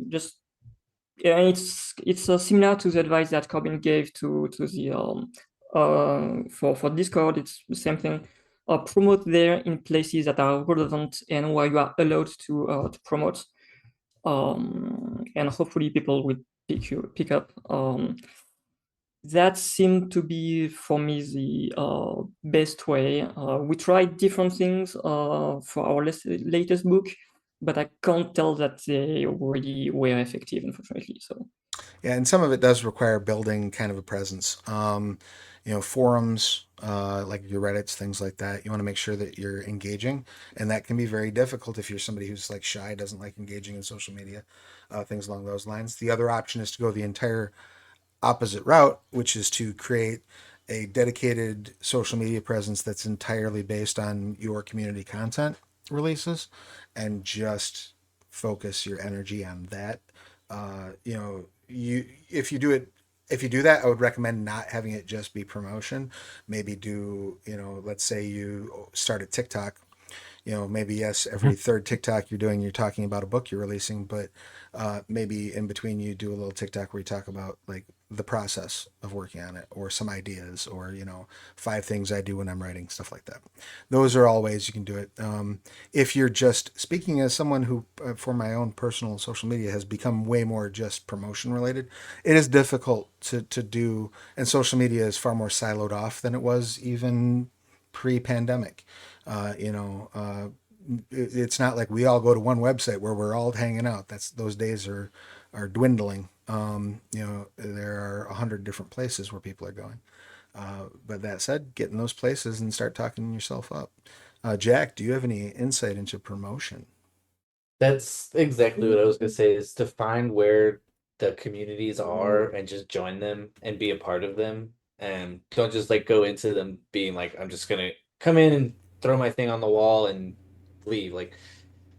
[SPEAKER 3] just it's similar to the advice that Corbin gave to the for Discord. It's the same thing. Promote there in places that are relevant and where you are allowed to promote, and hopefully people will pick up. That seemed to be for me the best way. We tried different things for our latest book, but I can't tell that they really were effective, unfortunately. So
[SPEAKER 1] yeah, and some of it does require building kind of a presence. Forums like your Reddits, things like that. You want to make sure that you're engaging, and that can be very difficult if you're somebody who's like shy, doesn't like engaging in social media, things along those lines. The other option is to go the entire opposite route, which is to create a dedicated social media presence that's entirely based on your community content releases and just focus your energy on that. If you do that, I would recommend not having it just be promotion. Maybe do, let's say you start at TikTok, maybe yes, every third TikTok you're talking about a book you're releasing, but maybe in between you do a little TikTok where you talk about like the process of working on it or some ideas or, 5 things I do when I'm writing, stuff like that. Those are all ways you can do it. If you're just speaking as someone who, for my own personal social media, has become way more just promotion related, it is difficult to do, and social media is far more siloed off than it was even pre-pandemic. It's not like we all go to one website where we're all hanging out. Those days are dwindling. There are 100 different places where people are going. But that said, get in those places and start talking yourself up. Jack, do you have any insight into promotion?
[SPEAKER 4] That's exactly what I was gonna say, is to find where the communities are and just join them and be a part of them. And don't just like go into them being like, I'm just gonna come in and throw my thing on the wall and leave. Like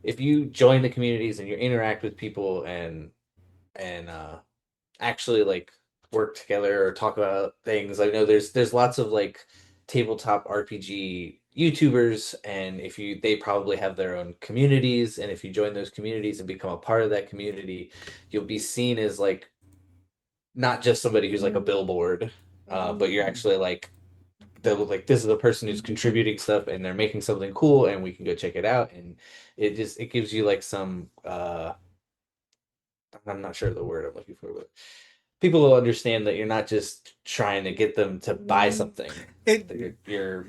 [SPEAKER 4] if you join the communities and you interact with people and actually like work together or talk about things. I know there's lots of like tabletop RPG YouTubers, and they probably have their own communities, and if you join those communities and become a part of that community, you'll be seen as like not just somebody who's like a billboard, but you're actually like this is the person who's contributing stuff and they're making something cool and we can go check it out, and it gives you like some I'm not sure the word I'm looking for, but people will understand that you're not just trying to get them to buy something. You're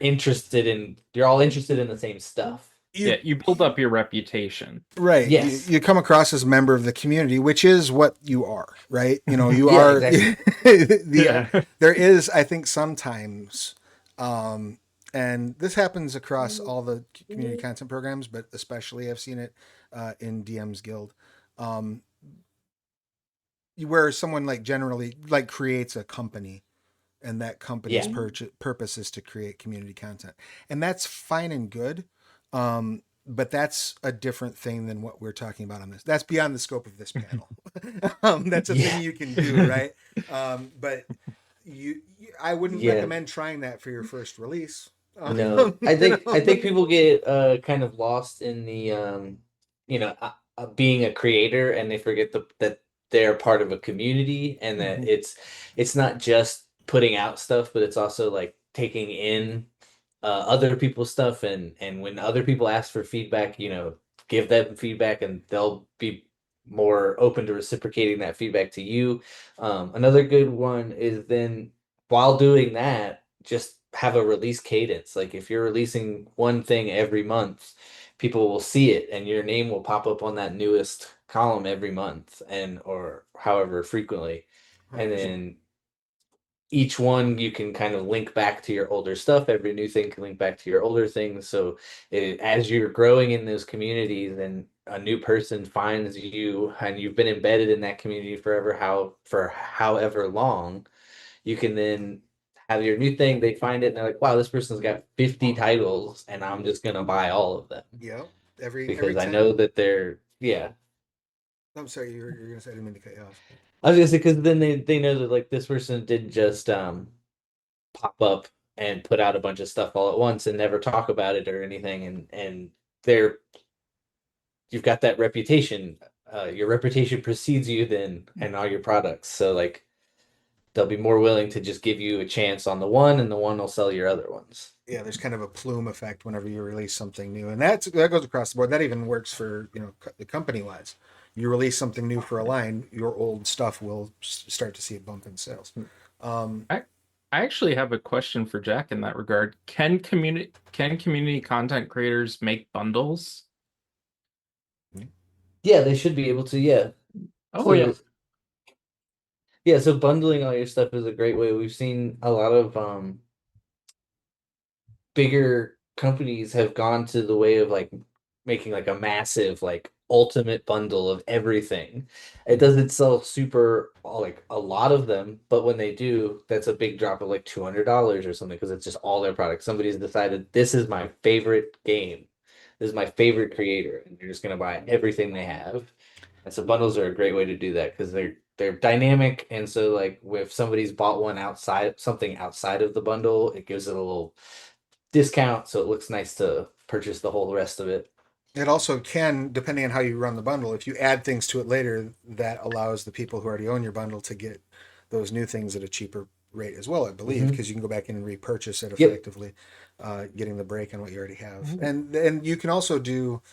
[SPEAKER 4] interested in, you're all interested in the same stuff.
[SPEAKER 2] You build up your reputation.
[SPEAKER 1] Right.
[SPEAKER 4] Yes.
[SPEAKER 1] You come across as a member of the community, which is what you are, right? You
[SPEAKER 4] Yeah,
[SPEAKER 1] are
[SPEAKER 4] exactly.
[SPEAKER 1] there is, I think, sometimes and this happens across all the community content programs, but especially I've seen it in DM's Guild. Where someone like generally like creates a company, and that company's purpose is to create community content, and that's fine and good, but that's a different thing than what we're talking about on this. That's beyond the scope of this panel. That's a thing you can do, right? But I wouldn't recommend trying that for your first release.
[SPEAKER 4] No, I think people get kind of lost in the being a creator, and they forget that they're part of a community, and that it's not just putting out stuff, but it's also like taking in other people's stuff, and when other people ask for feedback, give them feedback, and they'll be more open to reciprocating that feedback to you. Another good one is then, while doing that, just have a release cadence. Like if you're releasing one thing every month, people will see it, and your name will pop up on that newest column every month, or however frequently. And then each one you can kind of link back to your older stuff. Every new thing can link back to your older things. So as you're growing in those communities, and a new person finds you, and you've been embedded in that community for however long, you can then have your new thing. They find it and they're like, wow, this person's got 50 titles, and I'm just gonna buy all of them.
[SPEAKER 1] Yeah.
[SPEAKER 4] Because I know that they're
[SPEAKER 1] I'm sorry, you're gonna say, I didn't mean to cut you off.
[SPEAKER 4] I was gonna say, because then they know that like this person didn't just pop up and put out a bunch of stuff all at once and never talk about it or anything, and you've got that reputation. Your reputation precedes you then, and all your products. So like they'll be more willing to just give you a chance on the one, and the one will sell your other ones.
[SPEAKER 1] Yeah, there's kind of a plume effect whenever you release something new, and that goes across the board. That even works for the company wise. You release something new for a line, your old stuff will start to see a bump in sales.
[SPEAKER 2] I actually have a question for Jack in that regard. Can community content creators make bundles?
[SPEAKER 4] Yeah, they should be able to. Yeah.
[SPEAKER 3] Oh, yeah.
[SPEAKER 4] Yeah, so bundling all your stuff is a great way. We've seen a lot of bigger companies have gone to the way of like making like a massive like ultimate bundle of everything. It doesn't sell super like a lot of them, but when they do, that's a big drop of like $200 or something, because it's just all their products. Somebody's decided this is my favorite game. This is my favorite creator, and you're just gonna buy everything they have. And so bundles are a great way to do that, because they're dynamic, and so like if somebody's bought something outside of the bundle, it gives it a little discount, so it looks nice to purchase the whole rest of it.
[SPEAKER 1] It also can, depending on how you run the bundle, if you add things to it later, that allows the people who already own your bundle to get those new things at a cheaper rate as well, I believe, because you can go back in and repurchase it effectively, getting the break on what you already have. And you can also do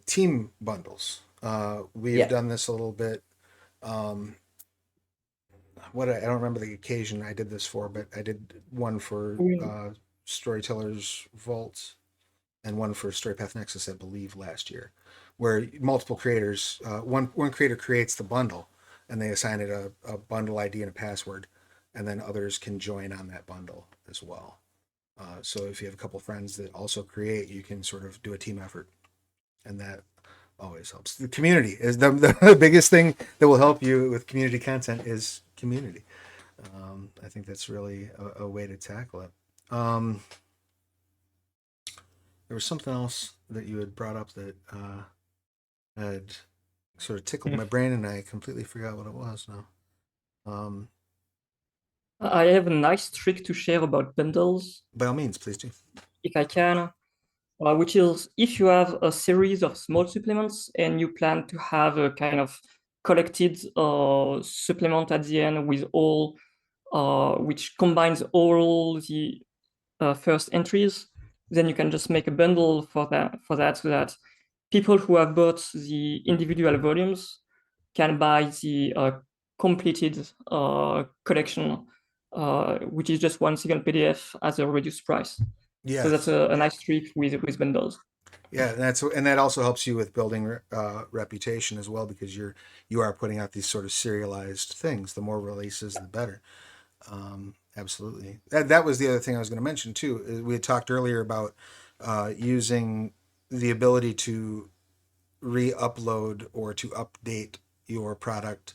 [SPEAKER 1] team bundles. We've done this a little bit. I don't remember the occasion I did this for, but I did one for Storyteller's Vault and one for Storypath Nexus, I believe, last year, where multiple creators, one creator creates the bundle, and they assign it a bundle ID and a password, and then others can join on that bundle as well. So if you have a couple friends that also create, you can sort of do a team effort, and that always helps. The community is the biggest thing that will help you with community content is community. I think that's really a way to tackle it. There was something else that you had brought up that had sort of tickled my brain, and I completely forgot what it was now.
[SPEAKER 3] I have a nice trick to share about bundles.
[SPEAKER 1] By all means, please do.
[SPEAKER 3] If I can, which is if you have a series of small supplements and you plan to have a kind of collected supplement at the end with all, which combines all the first entries, then you can just make a bundle for that so that people who have bought the individual volumes can buy the completed collection, which is just one single PDF at a reduced price.
[SPEAKER 1] Yeah.
[SPEAKER 3] So that's a nice trick with vendors.
[SPEAKER 1] Yeah, and that also helps you with building reputation as well, because you are putting out these sort of serialized things. The more releases, the better. Absolutely. That was the other thing I was going to mention too. We had talked earlier about using the ability to re-upload or to update your product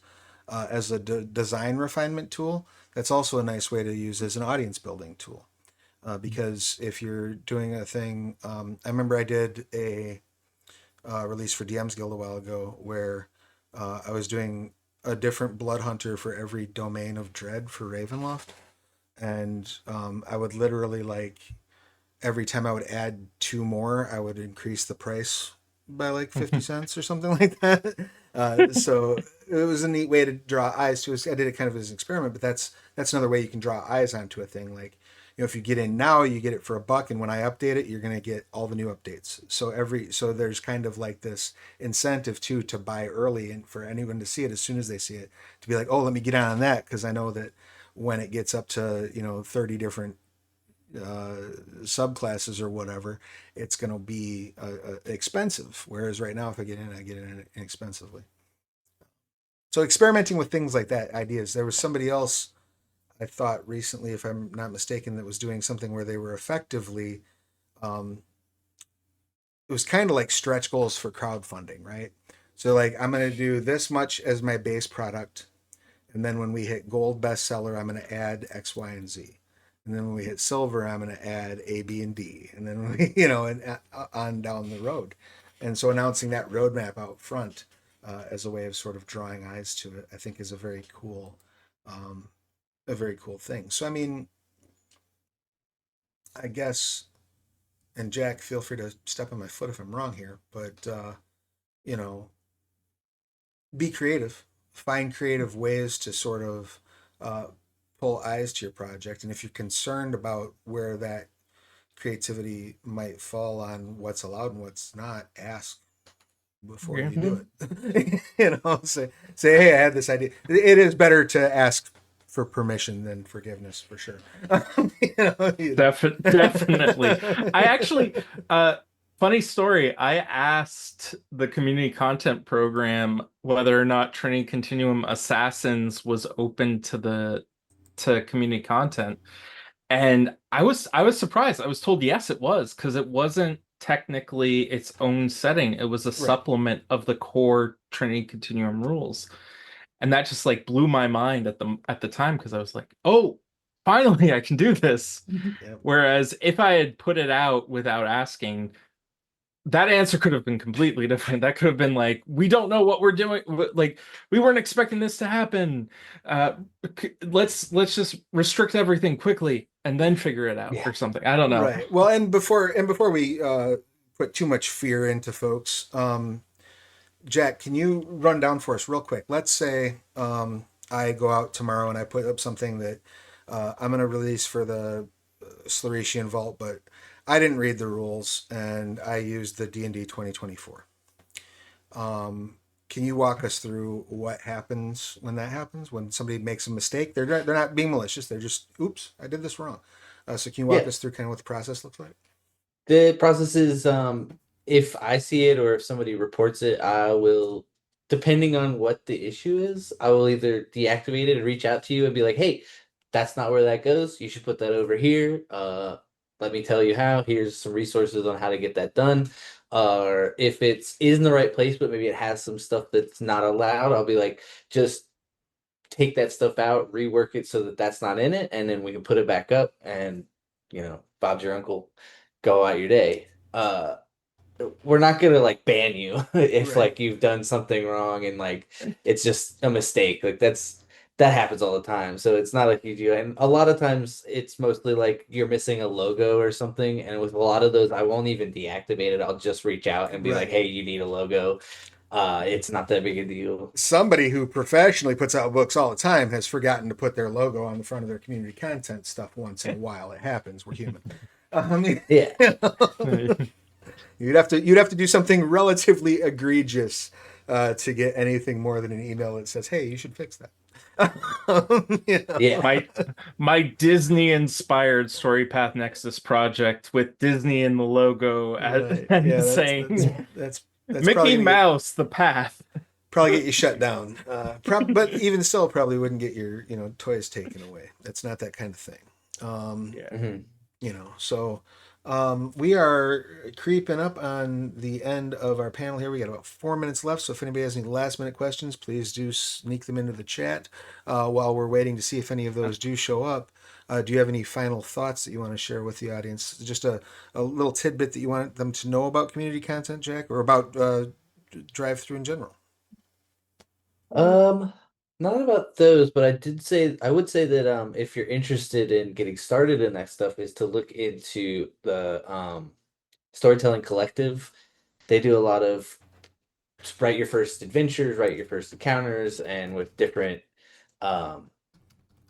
[SPEAKER 1] as a design refinement tool. That's also a nice way to use as an audience building tool. Because if you're doing a thing, I remember I did a release for DM's Guild a while ago where I was doing a different blood hunter for every domain of dread for Ravenloft. And I would literally, like, every time I would add 2 more, I would increase the price by like 50 cents or something like that. So it was a neat way to draw eyes to it. I did it kind of as an experiment, but that's another way you can draw eyes onto a thing. Like, if you get in now, you get it for $1, and when I update it, you're going to get all the new updates. So there's kind of like this incentive too to buy early, and for anyone to see it as soon as they see it, to be like, oh, let me get on that, because I know that when it gets up to 30 different subclasses or whatever, it's going to be expensive. Whereas right now, if I get in inexpensively. So experimenting with things like that, ideas. There was somebody else I thought recently, if I'm not mistaken, that was doing something where they were effectively, it was kind of like stretch goals for crowdfunding, right? So like, I'm going to do this much as my base product. And then when we hit gold bestseller, I'm going to add X, Y, and Z. And then when we hit silver, I'm going to add A, B, and D. And then when we, and on down the road. And so announcing that roadmap out front as a way of sort of drawing eyes to it, I think is a very cool thing. So, I mean, I guess, and Jack, feel free to step on my foot if I'm wrong here, but, be creative, find creative ways to sort of pull eyes to your project. And if you're concerned about where that creativity might fall on what's allowed and what's not, ask before you do it. Say, hey, I had this idea. It is better to ask for permission than forgiveness, for sure.
[SPEAKER 2] Definitely. I actually, funny story, I asked the community content program whether or not Trinity Continuum Assassins was open to community content, and I was surprised. I was told yes, it was, because it wasn't technically its own setting. It was a supplement of the core Trinity Continuum rules. And that just like blew my mind at the time, because I was like, oh, finally I can do this.
[SPEAKER 1] Yep.
[SPEAKER 2] Whereas if I had put it out without asking, that answer could have been completely different. That could have been like, we don't know what we're doing. Like, we weren't expecting this to happen. Let's just restrict everything quickly and then figure it out or something. I don't know.
[SPEAKER 1] Right. Well, and before we put too much fear into folks, Jack, can you run down for us real quick? Let's say I go out tomorrow and I put up something that I'm going to release for the Slarecian Vault, but I didn't read the rules and I used the D&D 2024. Can you walk us through what happens when that happens? When somebody makes a mistake, they're not being malicious. They're just, oops, I did this wrong. So can you walk us through kind of what the process looks like?
[SPEAKER 4] The process is, if I see it or if somebody reports it, I will, depending on what the issue is, I will either deactivate it and reach out to you and be like, hey, that's not where that goes. You should put that over here. Let me tell you how. Here's some resources on how to get that done. Or if it's in the right place, but maybe it has some stuff that's not allowed, I'll be like, just take that stuff out, rework it so that that's not in it, and then we can put it back up, and Bob's your uncle, go out your day. We're not gonna like ban you if like you've done something wrong and like it's just a mistake. Like that happens all the time. So it's not like you do. And a lot of times it's mostly like you're missing a logo or something. And with a lot of those, I won't even deactivate it. I'll just reach out and be like, hey, you need a logo. It's not that big a deal.
[SPEAKER 1] Somebody who professionally puts out books all the time has forgotten to put their logo on the front of their community content stuff once in a while. It happens. We're human. You'd have to do something relatively egregious to get anything more than an email that says, hey, you should fix that.
[SPEAKER 4] Yeah.
[SPEAKER 2] My Disney inspired Storypath Nexus project with Disney in the logo
[SPEAKER 1] Right.
[SPEAKER 2] and
[SPEAKER 1] Yeah,
[SPEAKER 2] saying
[SPEAKER 1] that's
[SPEAKER 2] Mickey
[SPEAKER 1] probably gonna
[SPEAKER 2] Mouse, the path.
[SPEAKER 1] probably get you shut down. But even still, probably wouldn't get your toys taken away. That's not that kind of thing.
[SPEAKER 2] Yeah.
[SPEAKER 4] Mhm.
[SPEAKER 1] So we are creeping up on the end of our panel here. We got about 4 minutes left. So if anybody has any last minute questions, please do sneak them into the chat while we're waiting to see if any of those do show up. Do you have any final thoughts that you want to share with the audience? Just a little tidbit that you want them to know about community content, Jack, or about drive through in general?
[SPEAKER 4] Not about those, but I would say that if you're interested in getting started in that stuff is to look into the Storytelling Collective. They do a lot of write your first adventures, write your first encounters, and with different um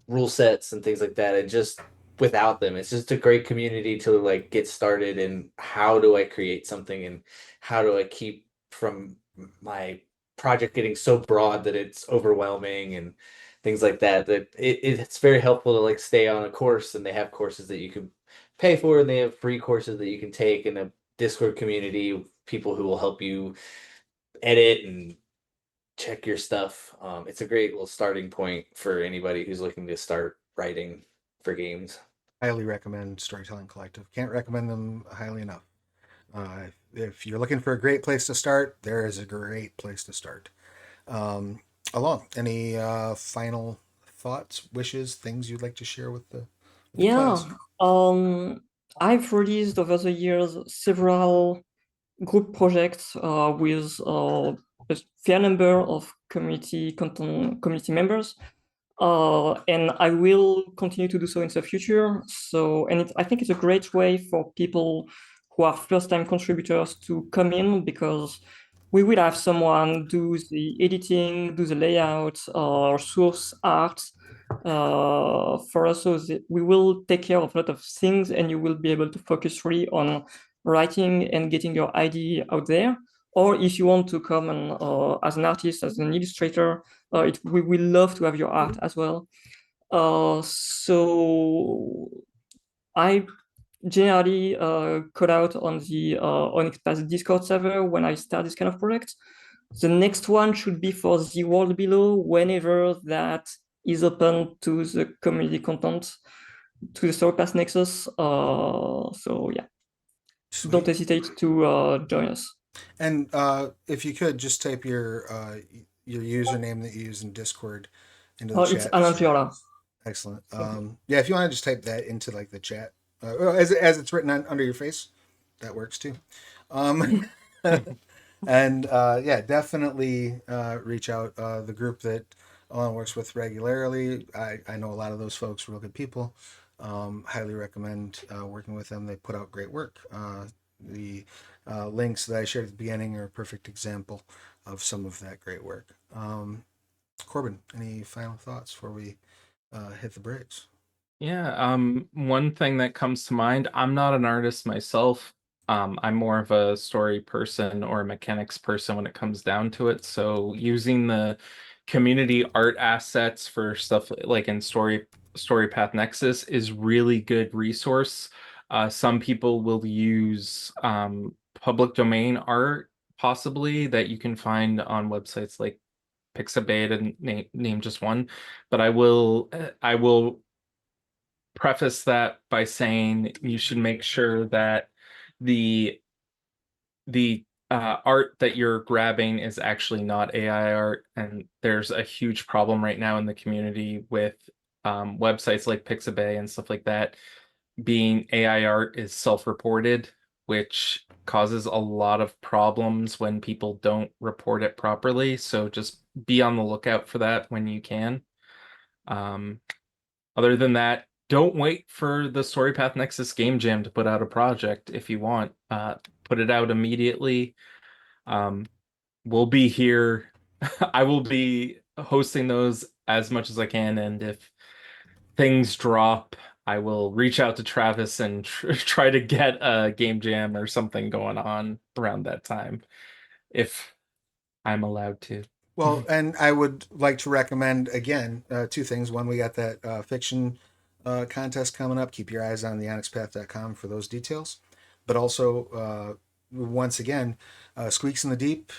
[SPEAKER 4] rule sets and things like that. And just without them, it's just a great community to like get started in how do I create something and how do I keep from my project getting so broad that it's overwhelming and things like that. That it's very helpful to like stay on a course, and they have courses that you can pay for, and they have free courses that you can take in a Discord community of people who will help you edit and check your stuff. It's a great little starting point for anybody who's looking to start writing for games.
[SPEAKER 1] Highly recommend Storytelling Collective. Can't recommend them highly enough. If you're looking for a great place to start, there is a great place to start. Along, any final thoughts, wishes, things you'd like to share with the
[SPEAKER 3] Yeah,
[SPEAKER 1] class?
[SPEAKER 3] I've released over the years several group projects with a fair number of community members. And I will continue to do so in the future. So, and I think it's a great way for people who are first-time contributors to come in, because we will have someone do the editing, do the layout, or source art for us. So we will take care of a lot of things, and you will be able to focus really on writing and getting your idea out there. Or if you want to come and as an artist, as an illustrator, we will love to have your art as well. So I generally call out on the Onyx Discord server when I start this kind of project. The next one should be for the world below whenever that is open to the community content, to the Storypath Nexus. So yeah, don't hesitate to join us.
[SPEAKER 1] And if you could just type your username that you use in Discord into the
[SPEAKER 3] It's
[SPEAKER 1] chat.
[SPEAKER 3] Alain Giorla.
[SPEAKER 1] Excellent. Yeah, if you want to just type that into like the chat, as it's written under your face, that works too. And yeah, definitely reach out. The group that Alan works with regularly, I know a lot of those folks, real good people. Highly recommend working with them. They put out great work. The links that I shared at the beginning are a perfect example of some of that great work. Corbin, any final thoughts before we hit the brakes?
[SPEAKER 2] Yeah, one thing that comes to mind, I'm not an artist myself. I'm more of a story person or a mechanics person when it comes down to it. So using the community art assets for stuff like in Storypath Nexus is really good resource. Some people will use public domain art possibly that you can find on websites like Pixabay, to name just one. But I will preface that by saying you should make sure that the art that you're grabbing is actually not AI art. And there's a huge problem right now in the community with websites like Pixabay and stuff like that being AI art is self-reported, which causes a lot of problems when people don't report it properly. So just be on the lookout for that when you can. Um, Other than that, don't wait for the Storypath Nexus Game Jam to put out a project if you want. Put it out immediately. We'll be here. I will be hosting those as much as I can, and if things drop, I will reach out to Travis and try to get a game jam or something going on around that time, if I'm allowed to.
[SPEAKER 1] Well, and I would like to recommend again two things. One, we got that fiction contest coming up. Keep your eyes on the onyxpath.com for those details. But also, once again, Squeaks in the Deep,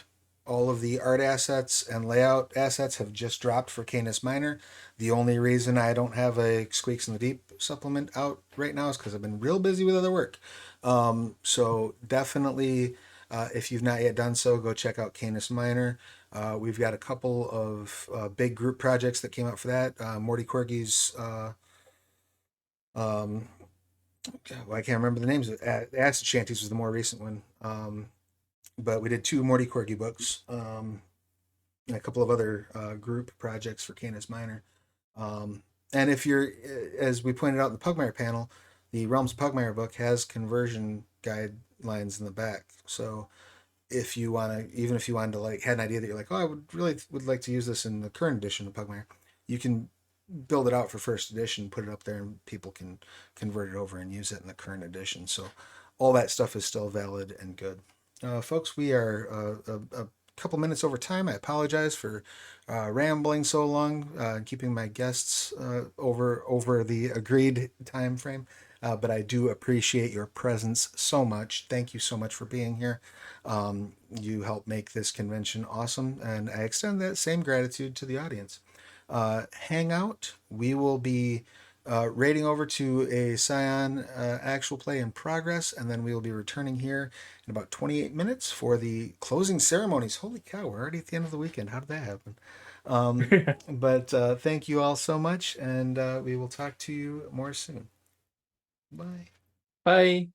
[SPEAKER 1] all of the art assets and layout assets have just dropped for Canis Minor. The only reason I don't have a Squeaks in the Deep supplement out right now is because I've been real busy with other work. So definitely, if you've not yet done so, go check out Canis Minor. We've got a couple of big group projects that came out for that. Morty Corgi's, well, I can't remember the names. Acid Shanties was the more recent one. But we did 2 Morty Corgi books, and a couple of other group projects for Canis Minor. And if you're, as we pointed out in the Pugmire panel, the Realms Pugmire book has conversion guidelines in the back. So if you want to, even if you wanted to like had an idea that you're like, oh, I would like to use this in the current edition of Pugmire, you can build it out for first edition, put it up there, and people can convert it over and use it in the current edition. So all that stuff is still valid and good. Folks, we are a couple minutes over time. I apologize for rambling so long, keeping my guests over the agreed time frame. But I do appreciate your presence so much. Thank you so much for being here. You help make this convention awesome, and I extend that same gratitude to the audience. Hang out. We will be raiding over to a Scion actual play in progress, and then we will be returning here in about 28 minutes for the closing ceremonies. Holy cow, we're already at the end of the weekend. How did that happen? But thank you all so much, and we will talk to you more soon. Bye.
[SPEAKER 2] Bye.